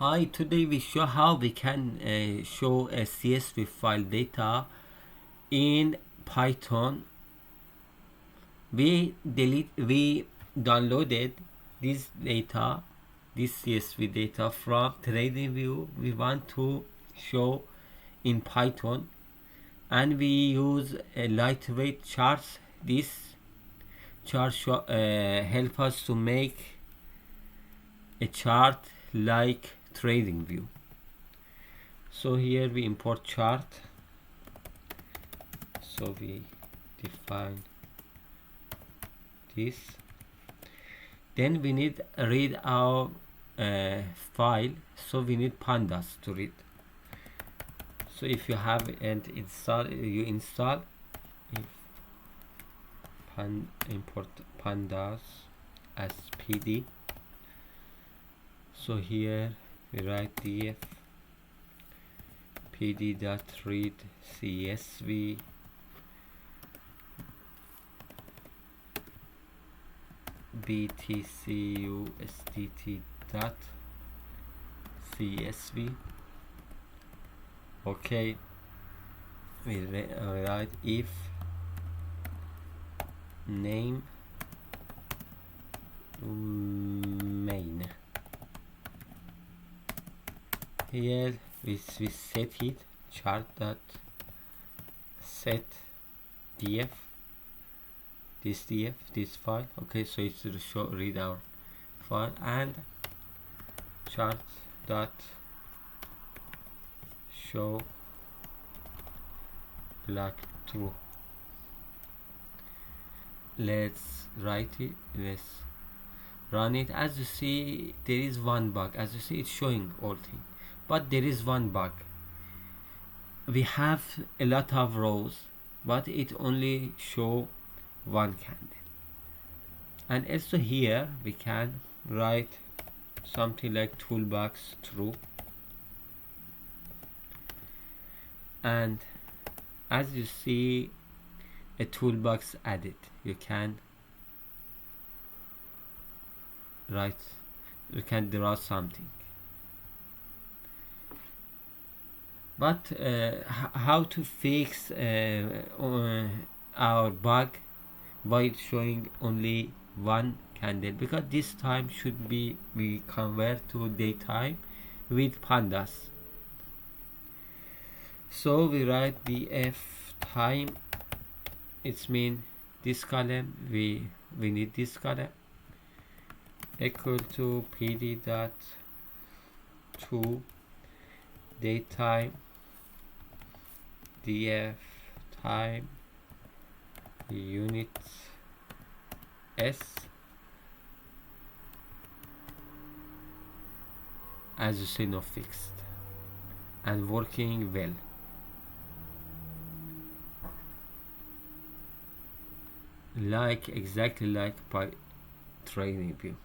Hi, today we show how we can show a CSV file data in Python. We downloaded this data, this CSV data from TradingView. We want to show in Python, and we use a lightweight charts. This chart help us to make a chart like TradingView. So here we import chart, so we define this, then we need read our file, so we need pandas to read. So if you have and you install import pandas as PD. So here we write df pd.read csv btcusdt.csv. Okay, we write if name main. Here we set it chart.set df, this file. Okay, so it's to read our file, and chart.show black true. Let's write it, let's run it. As you see, there is one bug. As you see, it's showing all things, but there is one bug. We have a lot of rows, but it only show one candle. And also here we can write something like toolbox true, and as you see, a toolbox added. You can write, you can draw something. But how to fix our bug by showing only one candle? Because this time should be we convert to daytime with pandas. So we write df time, it's mean this column, we need this column, equal to pd dot to daytime df time unit s. As you see, no fixed and working well, exactly like by TradingView.